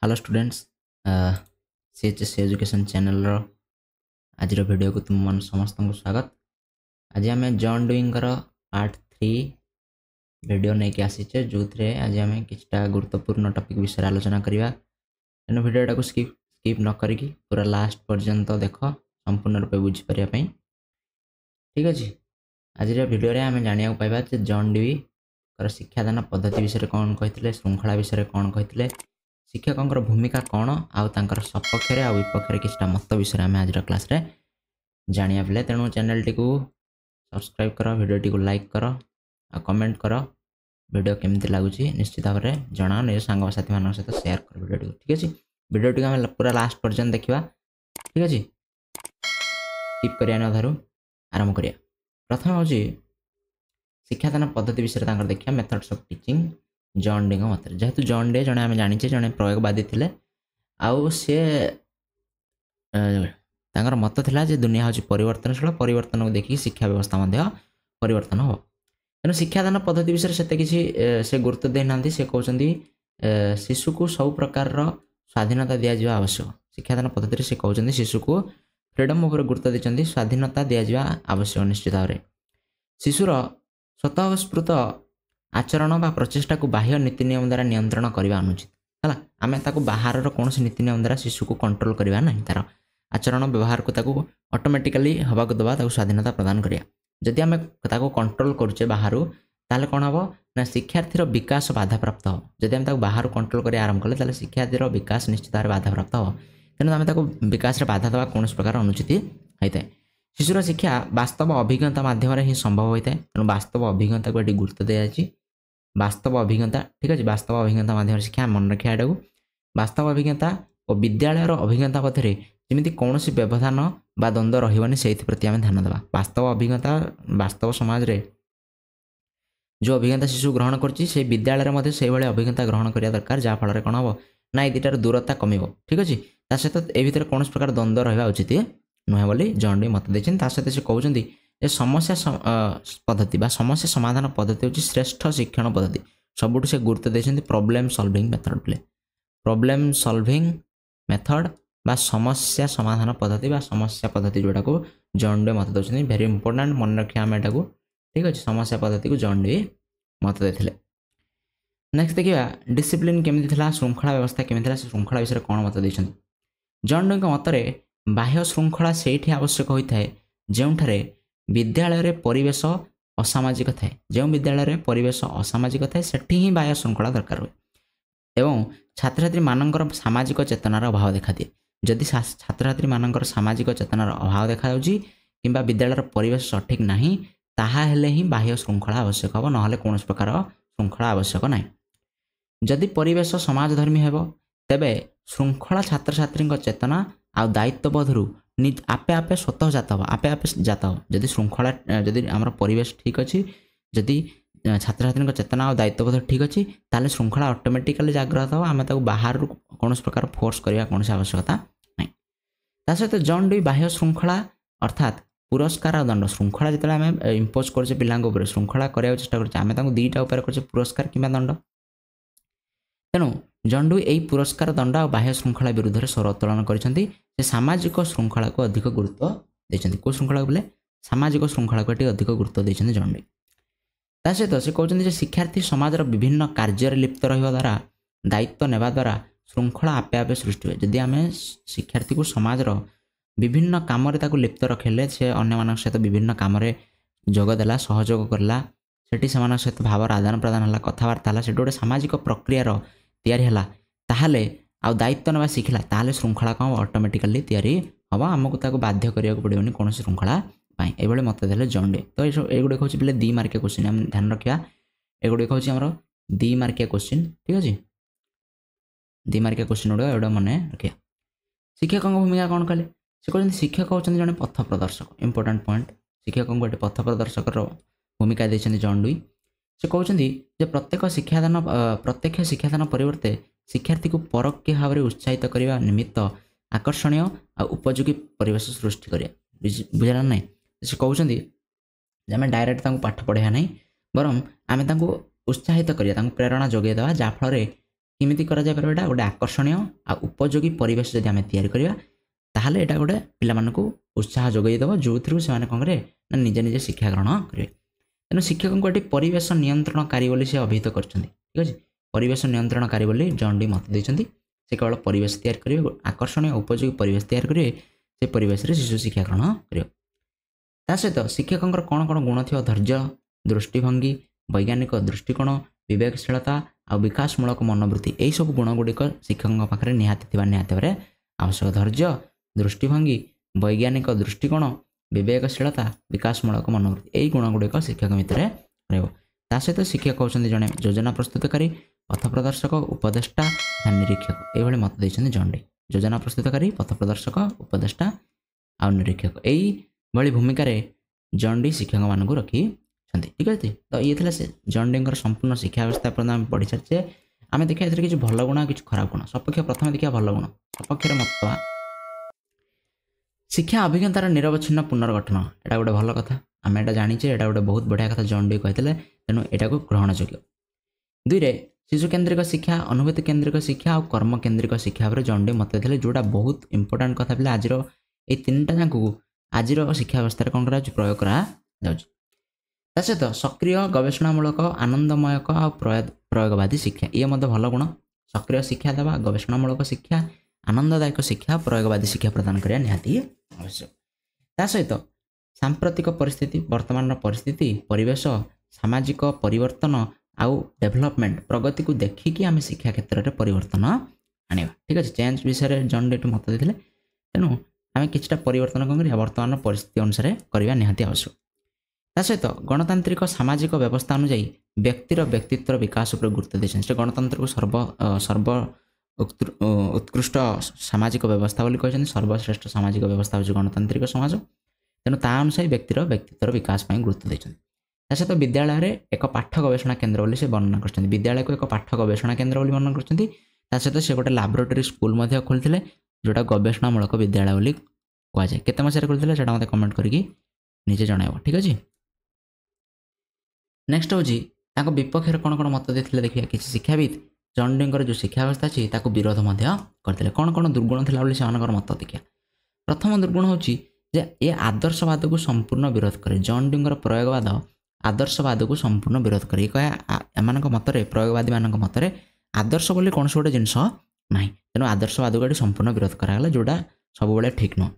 Hello students CHS education channel रो आज video को तुम मन समस्त को स्वागत। आज आम जॉन डुइंग पार्ट 3 वीडियो नहीं कि आसीचे जो थे आज आम किछटा गुरुत्वपूर्ण टॉपिक विषय आलोचना करवा। तेणु वीडियोटा को स्किप न करी पूरा लास्ट पर्यंत देख संपूर्ण रूपे बुझीपर ठीक अच्छे। आज वीडियो रे आम जाना पाइबा जे जॉन डुई शिक्षादान पद्धति विषय कौन कहते, श्रृंखला विषय कौन कहते, शिक्षकों भूमिका कौन आउ सपक्ष आ विपक्ष किसी मत विषय आम आज क्लास रे जानिया पिले। तेणु चैनल टी सब्सक्राइब कर, वीडियो टी लाइक कर, कमेंट कर, वीडियो केमती लगुच निश्चित भाव में जनाओ, निज सांग साथी मान सहित शेयर कर वीडियो टी ठीक अच्छे। वीडियो टी आम पूरा लास्ट पर्यंत देखा ठीक अच्छे। स्किप कर आरंभ करिया। प्रथम हूँ शिक्षादान पद्धति विषय देखिए methods of teaching John day मत। जेहेतु जॉन डे जड़े आम जाचे जड़े प्रयोगवादी थे आउ सी मत था दुनिया हूँ परिवर्तनशील, परिवर्तन को देखिए शिक्षा व्यवस्था परिवर्तन हो। तेणु शिक्षादान पद्धति विषय से किसी से गुरुत्व देना से कहते शिशु को सब प्रकार स्वाधीनता दिज्व आवश्यक। शिक्षादान पद्धति से कहते शिशु को फ्रीडम उपर गुरुत्व देते, स्वाधीनता दिज्व आवश्यक निश्चित भाव में। शिशुर स्वतःस्फूर्त आचरण बा प्रचेषा को बाह्य नीति नियम द्वारा नियंत्रण करने अनुचित है। आम बाहर कौन नीति नियम द्वारा शिशु को कंट्रोल करवा ना, तार आचरण व्यवहार को ऑटोमेटिकली हवा को दबा स्वाधीनता प्रदान करिया। जदि आम कंट्रोल करुचे बाहर ताले कौन हम ना शिक्षार्थीर विकास बाधाप्राप्त हो। जदि आम बाहर कंट्रोल कर आरंभ कले शिक्षार्थीर विकास निश्चित भाव बाधाप्राप्त हो। तेणु आम विकास बाधा देवा कौन प्रकार अनुचित होता है। शिशुर शिक्षा वास्तव अभिज्ञता माध्यम ही संभव होता है। तेणु वास्तव अभिज्ञता को ये गुरुत्व दिया। वास्तव अभिज्ञता ठीक अच्छे, वास्तव अभिज्ञता माध्यम शिक्षा मन रखा यहाँ। वास्तव अभिज्ञता और विद्यालय अभिज्ञता मध्य जमी कौन व्यवधान बा द्वंद्व रही से प्रति आम ध्यान देवा। वास्तव अभिज्ञता वास्तव समाज रे जो अभिज्ञता शिशु ग्रहण कर विद्यालय में से अभिज्ञता ग्रहण करने दरकार, जहाँफल कौन हम ना ये दुटार दूरता कम ठीक अच्छे। ता सहित ए भर कौन प्रकार द्वंद्व रहा उचित नुहे बोली जॉन डे मत देते। सहित से कहते समस्या पद्धति बा समस्या समाधान पद्धति हूँ श्रेष्ठ शिक्षण पद्धति। सबुठ से गुरुत्व देते प्रॉब्लम सॉल्विंग मेथड बोले। प्रॉब्लम सॉल्विंग मेथड बा समस्या समाधान पद्धति बा समस्या पद्धति जोटा को जॉन डे मत देते। वेरी इंपोर्टेंट मन रखिए आम एटा को ठीक अच्छे। समस्या पद्धति को जॉन डे मत देते। नेक्स्ट देखिए डिसिप्लिन केमिति थिला, श्रृंखला व्यवस्था केमिति थिला, श्रृंखला विषय कौन मत देते। जॉन डे मतरे बाह्य श्रृंखला से आवश्यक होता है जोठारे विद्यालय रे परिवेश असामाजिक थाए। जो विद्यालय रे परिवेश असामाजिक थाए सेठी ही बाह्य श्रृंखला दरकार हुए एवं छात्र छात्री मानकर सामाजिक चेतनार अभाव देखा दिए। जदि छात्र छात्री मानकर सामाजिक चेतनार अभाव देखा कि विद्यालय परिवेश सठिक नहीं ताहेले ही बाह्य श्रृंखला आवश्यक हम, ना कौन प्रकार श्रृंखला आवश्यक ना। जदि परिवेश समाजधर्मी हेब तेबे श्रृंखला छात्र छात्री चेतना आ दायित्वबोधरू आपे आपे स्वतः जात हो, आपे आपे जात हो। जदि श्रृंखला जदि आमर परिवेश ठीक अच्छी, जदि छात्र छात्री चेतना और दायित्वबोध ठीक अच्छी ताले श्रृंखला ऑटोमेटिकली जागृत हो। आम बाहर कौन प्रकार फोर्स करवा कौन आवश्यकता नहीं। ता सहित जॉन डुई बाह्य श्रृंखला अर्थात पुरस्कार और दंड। श्रृंखला जिते आम इम्पोज कर पिला श्रृंखला करने चेष्टा कर दुईटा उपाय कर पुरस्कार कि दंड। तेणु जॉन डुई यही पुरस्कार दंड और बाह्य श्रृंखला विरुद्ध स्वर उत्तोलन करते। सामाजिक श्रृंखला को अधिक गुरुत्व देते। कौ श्रृंखला बोले सामाजिक श्रृंखला को अधिक गुरुत्व देते जॉन डुई। ता सहित से कहते शिक्षार्थी समाजर विभिन्न कार्य लिप्त रहा द्वारा दायित्व नेवा द्वारा श्रृंखला आपे आपे सृष्टि हुए। जदि आम शिक्षार्थी को समाजर विभिन्न कम लिप्त रखेले से अन्य सहित विभिन्न कम जोगदेला सहयोग करला सेठी से सहित भावर आदान प्रदान है कथबार्ता है से गोटे सामाजिक प्रक्रियार या ताहले आ दायित्व नेवा शिखला ताहले श्रृंखला कौन ऑटोमेटिकली तैयारी हम। आमको बाध्य करने पड़ोनी कौन श्रृंखला ये मत दे जॉन डे। तो ये गुड़े हूँ पे 2 मार्किया क्वेश्चन आम ध्यान रखा। ये गुड़े हूँ आम 2 मार्किया क्वेश्चन ठीक अच्छे। 2 मार्किया क्वेश्चन गुड़ा एवं मन रखा। शिक्षकों भूमिका कौन कले से कहते शिक्षक होते जड़े पथ प्रदर्शक। इंपोर्टेंट पॉइंट शिक्षकों गोटे पथ प्रदर्शक भूमिका देते जॉन डुई। से कहते प्रत्यक्ष शिक्षादान परिवर्ते शिक्षार्थी को परोक्ष भाव में उत्साहित करने निमित्त आकर्षणीय और उपयोगी परिवेश सृष्टि करिया। बुझा ना। से कहते आम डायरेक्ट पाठ पढ़ाया नहीं बरम आम उत्साहित करिया प्रेरणा जोगे देवा जहाँफल केमिति करा जाय परबा गोटे आकर्षणीय आ उपयोगी परिवेश जदि आमे तैयारी करिया ताहले एटा गोटे पिला मानकु उत्साह जोगई देबो जोथ्रु से माने कोन करे ना निजे निजे शिक्षा ग्रहण करिवे तेणु शिक्षक को परिवेश नियंत्रणकारी बोली से अभिहित करछन्ती ठीक अछि परिवेश नियंत्रणकारी बोली जॉन डी मत दैछन्ती से केवल परिवेश तैयार करिवे आकर्षणीय उपयोगी परिवेश तैयार करिवे से परिवेश रे शिशु शिक्षा ग्रहण करिवे ता सहित शिक्षकंकर कोन कोन गुण थियो धैर्य दृष्टिभंगी वैज्ञानिक दृष्टिकोण विवेकशीलता आ विकासमूलक मनोवृत्ति यही सब गुण गुड़िक शिक्षकों पाखे निहाती भाव आवश्यक धैर्य दृष्टिभंगी वैज्ञानिक दृष्टिकोण विवेकशीलता विकासमूलक मनोवृत्ति यही गुण गुड़िक शिक्षक भितर ता सहित शिक्षक होती जड़े योजना प्रस्तुतकारी पथ प्रदर्शक उपदेष्टा निरीक्षक ये मत देते जॉन डी योजना प्रस्तुतकारी पथ प्रदर्शक उपदेष्टा आ निरीक्षक यही भली भूमिका जॉन डी शिक्षक मानक रखी ठीक अच्छे तो ये थी से जॉन डी संपूर्ण शिक्षा व्यवस्था प्रदान पढ़ी सारी आम देखा किसी भल गुण कि खराब गुण सपक्ष प्रथम देखा भल गुण सपक्ष मत शिक्षा अभिज्ञतार निरवच्छिन्न पुनर्गठन यहाँ गोटे भल कथा आम एटा जाचे यहाँ गोटे बहुत बढ़िया कथा जॉन डी कहते तेणु यहाँ ग्रहणयोग्य दुई रे शिशु केन्द्रिक शिक्षा अनुभूति केन्द्रिक शिक्षा और कर्म केन्द्रिक शिक्षा पर जॉन डी मत देते जोटा बहुत इंपोर्टाट कथा पे आज ये तीन टा जाक आज शिक्षा व्यवस्था कौन कर प्रयोग करा सहित सक्रिय गवेषणामूलक आनंदमयक आ प्रयोगवादी शिक्षा ये भल गुण सक्रिय शिक्षा देवा गवेषणामूलक शिक्षा आनंददायक शिक्षा प्रयोगवादी शिक्षा प्रदान करने निहाती आवश्यक ता सहित सांप्रतिक परिस्थिति वर्तमान परिस्थिति परिवेश सामाजिक परिवर्तन आउ डेभलपमेंट प्रगति को देखिकी आम शिक्षा क्षेत्र में परिवर्तन आने ठीक अच्छे चेंज विषय जॉन डी मत देते तेणु आम किछटा परिवर्तन कौन कर वर्तमान परिस्थिति अनुसार करवा निहाती आवश्यक ता सहित गणतांत्रिक सामाजिक व्यवस्था अनुଯାयी व्यक्तिर व्यक्तित्व विकास पर गुरुत्व देते गणतंत्र को सर्व उत्कृष्ट सामाजिक व्यवस्था बोली कहते सर्वश्रेष्ठ सामाजिक व्यवस्था हूँ गणतांत्रिक समाज तेणु ता अनुसार व्यक्तिर व्यक्तित्व विकास में गुरुत्व देते सहित विद्यालय में एक पाठ गवेषणा केन्द्र बोली से वर्णना कर विद्यालय को एक पाठ गवेषणा केन्द्र बोली वर्णना कर सहित से गोटे लैबोरेटरी स्कूल खोलते जोटा गवेषणामूलक विद्यालय बोली कहुए केते मसीह खोलते से मत कमेंट करके निजे जनइब ठीक अच्छे नेक्स्ट हूँ विपक्ष कौन कौन मत देते देखिए किसी शिक्षाविद जॉन डी जो शिक्षा व्यवस्था अच्छी विरोध करते कौन कौन दुर्गुण थी मत देखिए प्रथम दुर्गुण हूँ ये आदर्शवाद को संपूर्ण विरोध करे जॉन डी प्रयोगवाद आदर्शवाद को संपूर्ण विरोध करे कहे एम मतरे प्रयोगवादी मान मतरे आदर्श बोली कौन गोटे जिनस ना तेणु आदर्शवाद को संपूर्ण विरोध कराला जोटा सब बेले ठीक नुह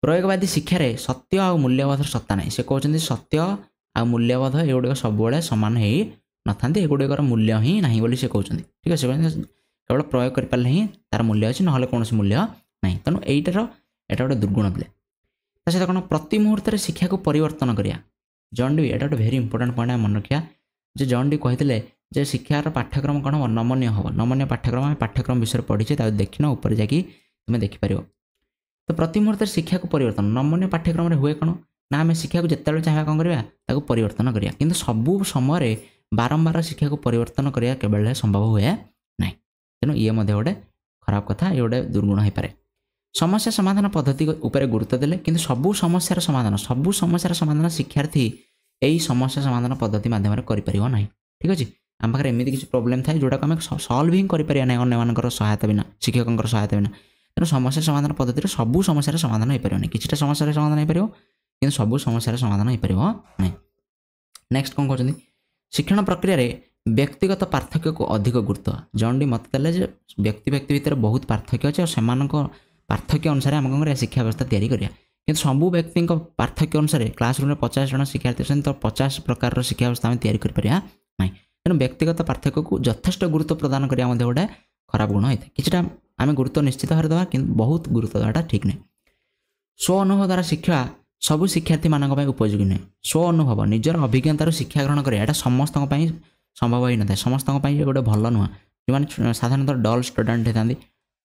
प्रयोगवादी शिक्षार सत्य आ मूल्यबोध सत्ता ना से कहते सत्य आ मूल्यबोध एगुड़िक सब सामान हो न था एगुड़िकर मूल्य ही ना बोली से कहते ठीक है केवल प्रयोग करें ही तार मूल्य अच्छी ना कौन मूल्य ना तेणु यहीटार यहाँ गोटे दुर्गुण बोले सहित कौन प्रति मुहूर्त शिक्षा को परिवर्तन करा जॉन डी यहाँ गोटे भेरी इंपोर्टाट पॉइंट मन रखा जे जॉन डी कहते शिक्षार पाठ्यक्रम कौन हम नमनीय हम नमनीय पाठ्यक्रम आम पाठ्यक्रम विषय पढ़ीचे देखना ऊपर जाकि तुम देखिपर तो प्रति मुहूर्त शिक्षा को परिवर्तन नमनीय पाठ्यक्रम हुए कौन ना आम शिक्षा को जिते चाहिए कौन करवा परिवर्तन करा कि सबू समय बारंबार शिक्षा को परिवर्तन करा केवल संभव हुए ना तेणु ये गोटे खराब कथा ये गोटे दुर्गुण हो पाए समस्या समाधान पद्धति उपर गुरुत्व देले किंतु सबू समस्यार समाधान शिक्षार्थी यही समस्या समाधान पद्धति माध्यम कर ना ठीक अच्छे आम पाखे एमती किसी प्रोब्लेम था जोटा आम सल्व ही कर ना अन्य सहायता बिना शिक्षकों सहायता बिना तेणु समस्या समाधान पद्धति सबू समस्यार समाधान हो पारे किसी समस्या समाधान हो पार कि सबू समस्यार समाधान हो पार ना नेक्स्ट कौन कहते शिक्षण प्रक्रिया व्यक्तिगत पार्थक्य को अधिक गुरुत्व जॉन डी मत देले व्यक्ति व्यक्ति भितर बहुत पार्थक्य अच्छे और पार्थक्य अनुसार आम कौन शिक्षा व्यवस्था तैयारी करिया कि सबू व्यक्ति पार्थक्य अनुसार क्लासरूम में 50 जन शिक्षार्थी अच्छे तो 50 प्रकार शिक्षा व्यवस्था आम तैयारी कर ना तेणु व्यक्तिगत पार्थक्य को यथेष्ट गुरुत्व प्रदान करा गोटे खराब गुण होता है किसी आम गुरुत्व निश्चित भाव देवा कि बहुत गुरुत्व देवाटा ठीक नहीं स्व अनुभव द्वारा शिक्षा सबू शिक्षार्थी मान उपयोगी नुहे स्व अनुभव निजर अभिज्ञतार शिक्षा ग्रहण करा समस्त संभव ही न था समस्त गोटे भल नुह जो साधारणतः डल स्टूडेंट होता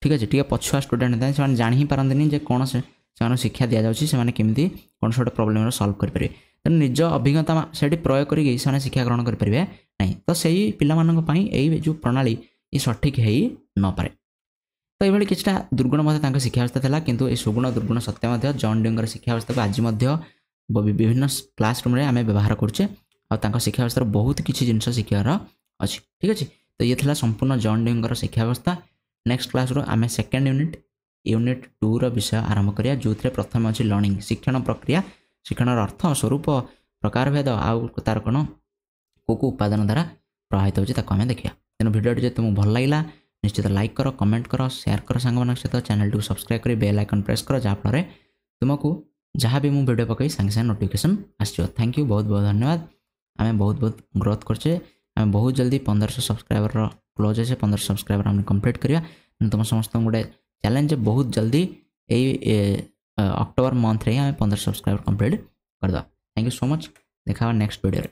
ठीक अच्छे टी पछुआ स्टूडेंट होता है जान ही पारती कौन से शिक्षा दि जाए केमी कौन से गोटे प्रोब्लेम सल्व करेंगे तेणु निज अभिज्ञता से प्रयोग करके शिक्षा ग्रहण करेंगे ना तो सही पिला जो प्रणाली ये सठिक हो न पारे तो ये किसी दुर्गुण शिक्षा व्यवस्था था किंतु ये सुगुण दुर्गुण सत्य जॉन डी शिक्षा व्यवस्था को आज विभिन्न क्लासरूम आम व्यवहार करुचे आ शिक्षा व्यवस्था बहुत किसी जिन शिक्षार अच्छी ठीक अच्छे तो ये थिला संपूर्ण जॉन ड्यूंगर शिक्षा व्यवस्था। नेक्स्ट क्लास रो आमे सेकंड यूनिट 2 रो विषय आरंभ करिया जोथरे प्रथम अछि लर्निंग शिक्षण प्रक्रिया शिक्षणर अर्थ स्वरूप प्रकारभेद आउ तार कोन को उपादान द्वारा प्रभावित होची ताको आमे देखिया। तेनो भिडियो जे तुमको भल लागिला निश्चित लाइक करो कमेंट करो शेयर करो सांग मान सहित चैनल को सब्सक्राइब करी बेल आइकन प्रेस करो जहाँ फल तुमको जहाँ भी मु वीडियो पकई सांगे सांगे नोटिफिकेशन आसो। थैंक यू बहुत बहुत धन्यवाद। आम बहुत बहुत ग्रोथ करछे आम बहुत जल्दी 1500 सब्सक्राइबर क्लोज है 1500 सब्सक्राइबर आम कंप्लीट करिया। तुम समस्त गोटे चैलेंज बहुत जल्दी अक्टोबर मंथ रे आम 1500 सब्सक्राइबर कंप्लीट करदा। Thank you so much. देखा नेक्स्ट वीडियो रे।